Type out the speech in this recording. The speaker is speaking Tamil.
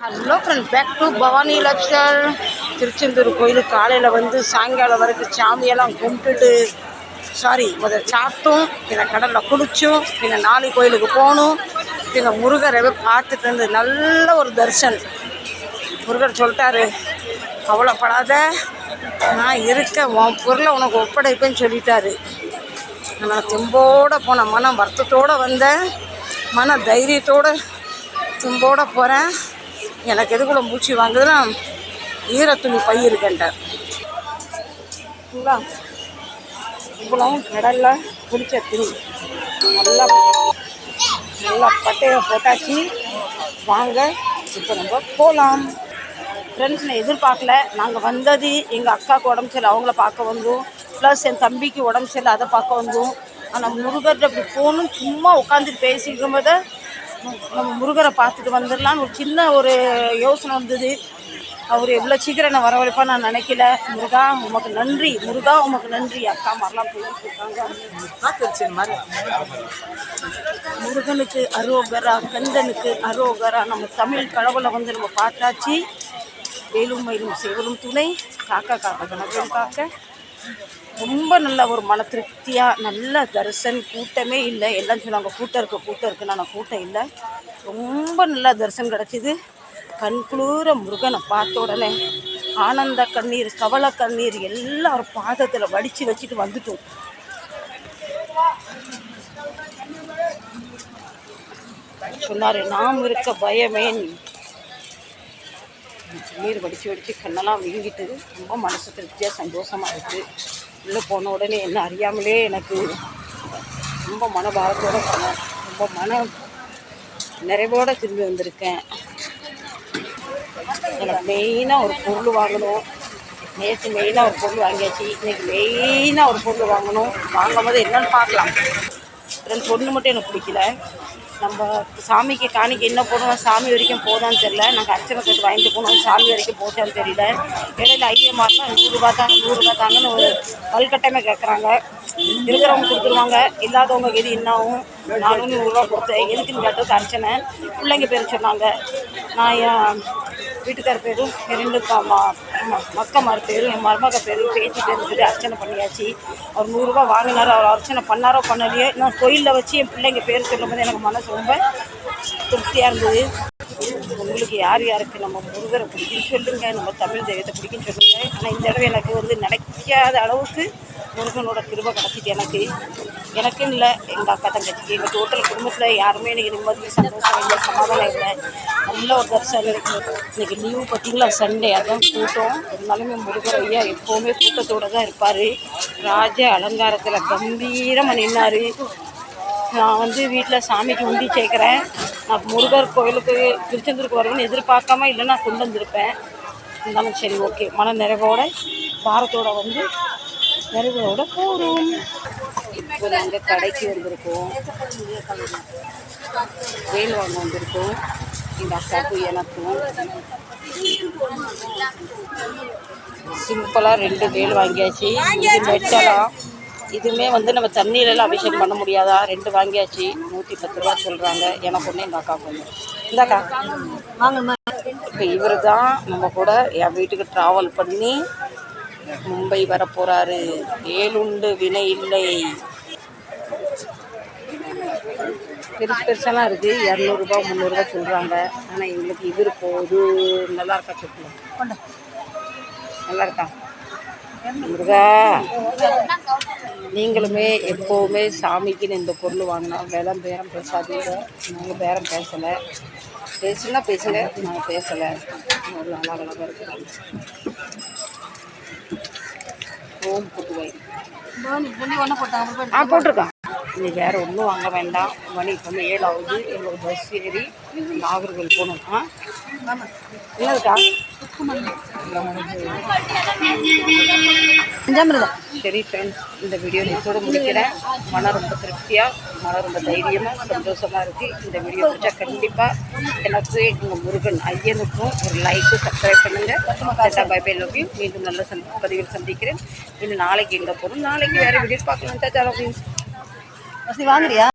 Hello friends, back to Bhavani life style. Tiruchendur கோயிலுக்கு காலையில் வந்து சாயங்காலம் வரைக்கும் சாமியெல்லாம் கும்பிட்டுட்டு முதல் சாப்பிட்டும், பின்ன கடலில் குளிச்சும், பின்ன நாளை கோயிலுக்கு போகணும், பின்ன முருகரை பார்த்துட்டு வந்து நல்ல ஒரு தரிசனம். முருகர் சொல்லிட்டாரு, கவலைப்படாத, நான் இருக்கேன், உன் பொருளை உனக்கு ஒப்படைப்பேன்னு சொல்லிட்டாரு. நான் தெம்போடு போனேன், மன வருத்தத்தோடு வந்தேன், மன தைரியத்தோடு தெம்போடு போகிறேன். எனக்கு எதுக்குள்ள மூச்சு வாங்குதுன்னா ஈரத்துணி பை இருக்குன்ட்டார். இவ்வளவும் கடலில் குடித்த துணி நல்லா நல்லா பட்டையை போட்டாச்சு. வாங்க இப்போ நம்ம போகலாம். ஃப்ரெண்ட்ஸ், நான் எதிர்பார்க்கல. நாங்கள் வந்தது எங்கள் அக்காவுக்கு உடம்பு சரியில்லை, அவங்கள பார்க்க வந்தோம். ப்ளஸ் என் தம்பிக்கு உடம்பு சரியில்லை, அதை பார்க்க வந்தோம். ஆனால் முருகர்கிட்ட அப்படி போகணும், சும்மா உட்காந்துட்டு பேசிக்கும் போது நம்ம முருகரை பார்த்துட்டு வந்துடலான்னு ஒரு சின்ன ஒரு யோசனை வந்தது. அவர் எவ்வளோ சீக்கிரம் நான் வரவழைப்பான்னு நான் நினைக்கல. முருகா உமக்கு நன்றி, முருகா உமக்கு நன்றி. அக்கா மாதிரிலாம் போயிட்டு இருக்காங்க. முருகனுக்கு அரோகரா, கந்தனுக்கு அரோகரா. நம்ம தமிழ் கடவுளை வந்து நம்ம பார்த்தாச்சு. வேலும் மயிலும் சேவலும் துணை, காக்கா காக்கா கணவன் காக்க. ரொம்ப நல்ல ஒரு மன திருப்தியாக நல்ல தரிசனம். கூட்டமே இல்லை. எல்லாம் சொன்னாங்க கூட்டம் இருக்குது. நான் கூட்டம் இல்லை. ரொம்ப நல்ல தரிசனம் கிடச்சிது. கண்குளிர முருகனை பார்த்த உடனே ஆனந்த கண்ணீர், கவலை கண்ணீர் எல்லாம் ஒரு பாதத்தில் வடித்து வச்சுட்டு வந்துட்டோம். சொன்னார், நாம் இருக்க பயமேன். நீர் வடித்து கண்ணெல்லாம் வீங்கிட்டு ரொம்ப மனசு திருப்தியாக சந்தோஷமாக இருக்குது. உள்ளே போன உடனே என்ன அறியாமலே எனக்கு ரொம்ப மனபாரத்தோடு போனேன். ரொம்ப மன நிறைவோடு திரும்பி வந்திருக்கேன். எனக்கு மெயினாக ஒரு பொருள் வாங்கணும். நேற்று மெயினாக ஒரு பொருள் வாங்கியாச்சு. இன்றைக்கி மெயினாக ஒரு பொருள் வாங்கணும். வாங்கும் போது என்னென்னு பார்க்கலாம். ரெண்டு பொண்ணு மட்டும் எனக்கு பிடிக்கல. நம்ம சாமிக்கு காணிக்க என்ன போடுவோம், சாமி வரைக்கும் போதான்னு தெரியல. நாங்கள் அர்ச்சனை கட்டு வாங்கிட்டு போனோம், சாமி வரைக்கும் போச்சான்னு தெரியல. இடையில ஐயமாரிலாம் 100 ரூபா தாங்கன்னு ஒரு பல்கட்டமே கேட்குறாங்க. இருக்கிறவங்க கொடுத்துருவாங்க, இல்லாதவங்க எது என்ன ஆகும். நானும் 100 ரூபா கொடுத்தேன். எதுக்குன்னு கேட்டதுக்கு அர்ச்சனை. பிள்ளைங்க பேர் சொன்னாங்க. நான் என் வீட்டுக்கார பேரும் என் 2 மக்கமார் பேரும் என் மருமக பேரும் பேச்சு பேரும் சொல்லி அர்ச்சனை பண்ணியாச்சு. அவர் 100 ரூபா வாங்கினார். அவர் அர்ச்சனை பண்ணாரோ பண்ணலையோ, நான் கோயிலில் வச்சு என் பிள்ளைங்க பேர் சொல்லும் போது எனக்கு மனசு ரொம்ப திருப்தியாக இருந்தது. உங்களுக்கு யார் யாருக்கு நம்ம முருகரை பிடிக்குன்னு சொல்லுங்கள், நம்ம தமிழ் தெய்வத்தை பிடிக்குன்னு சொல்லுங்கள். ஆனால் இந்த தடவை எனக்கு வந்து நினைக்காத அளவுக்கு முருகனோட கிருபை கிடச்சிட்டு எனக்குன்னு இல்லை, எங்கள் அக்கா தங்கச்சிக்கு, எங்கள் டோட்டல் குடும்பத்தில் யாருமே எனக்கு நிம்மதி சந்தோஷம் இல்லை, சமாதானம் இல்லை. நல்ல ஒரு தரிசனம் இருக்குது. இன்றைக்கி லீவு பார்த்திங்களா, சண்டே, அதான் கூட்டம். இருந்தாலுமே முருகர் ஐயா எப்போவுமே கூட்டத்தோடு தான் இருப்பார். ராஜ அலங்காரத்தில் கம்பீரமாக நின்னார். நான் வந்து வீட்டில் சாமிக்கு உண்டி சேர்க்குறேன். நான் முருகர் கோயிலுக்கு திருச்செந்தூருக்கு வருவேன்னு எதிர்பார்க்காம இல்லைன்னா கொண்டு வந்திருப்பேன். இருந்தாலும் சரி, ஓகே, மன நிறைவோட பாரத்தோடு வந்து நிறைவோட போகிறோம். இப்போ நாங்கள் கடைக்கு வந்திருக்கோம், வேல் வாங்க வந்திருக்கோம். எங்கள் அக்காவுக்கும் எனக்கும் சிம்பிளாக 2 வேல் வாங்கியாச்சு. இது மெட்டலாம். இதுவுமே வந்து நம்ம தண்ணியிலலாம் அபிஷேகம் பண்ண முடியாதா. 2 வாங்கியாச்சு. 110 ரூபா சொல்கிறாங்க. எனக்கு ஒன்று, எங்கள் அக்காவுக்கு ஒன்று. இந்தாக்கா வாங்கம்மா. இப்போ இவர் தான் நம்ம கூட என் வீட்டுக்கு ட்ராவல் பண்ணி மும்பை வர போகிறாரு. ஏழுண்டு வினை இல்லை. பெருசெல்லாம் இருக்குது. 200 ரூபா 300 ரூபா சொல்கிறாங்க. ஆனால் எங்களுக்கு இவர் போது. நல்லா இருக்கா சொல்லுங்க, நல்லா இருக்கா முருகா? நீங்களுமே எப்போவுமே சாமிக்குன்னு இந்த பொருள் வாங்கினா பேரம் பேசாதீங்க. நாங்கள் பேரம் பேசலை. பேசுனா பேசுங்க, நாங்கள் பேசலை. ஒரு அழகாக இருக்கிறாங்க. ஓம் புதுவை போட்டிருக்கான். நீ வேறு ஒன்றும் வாங்க வேண்டாம். மணி இப்போ 7 ஆகுது. எங்களுக்கு பஸ் ஏறி நாகர்கோவில் போகணும். என்னதுக்கா? சரி ஃப்ரெண்ட்ஸ், இந்த வீடியோ இதோட முடிக்கிறேன். மனம் ரொம்ப திருப்தியாக, மனம் ரொம்ப தைரியமாக சந்தோஷமாக இருக்குது. இந்த வீடியோ பிடிச்சா கண்டிப்பாக எனக்கு எங்கள் முருகன் ஐயனுக்கும் ஒரு லைக்கு, சப்ஸ்கிரைப் பண்ணுங்கள். Bye bye, love you. மீண்டும் நல்ல பதிவில் சந்திக்கிறேன். இன்னும் நாளைக்கு எங்கே போகணும், நாளைக்கு வேறு வீடியோ பார்க்கலாம். வாங்குறியா?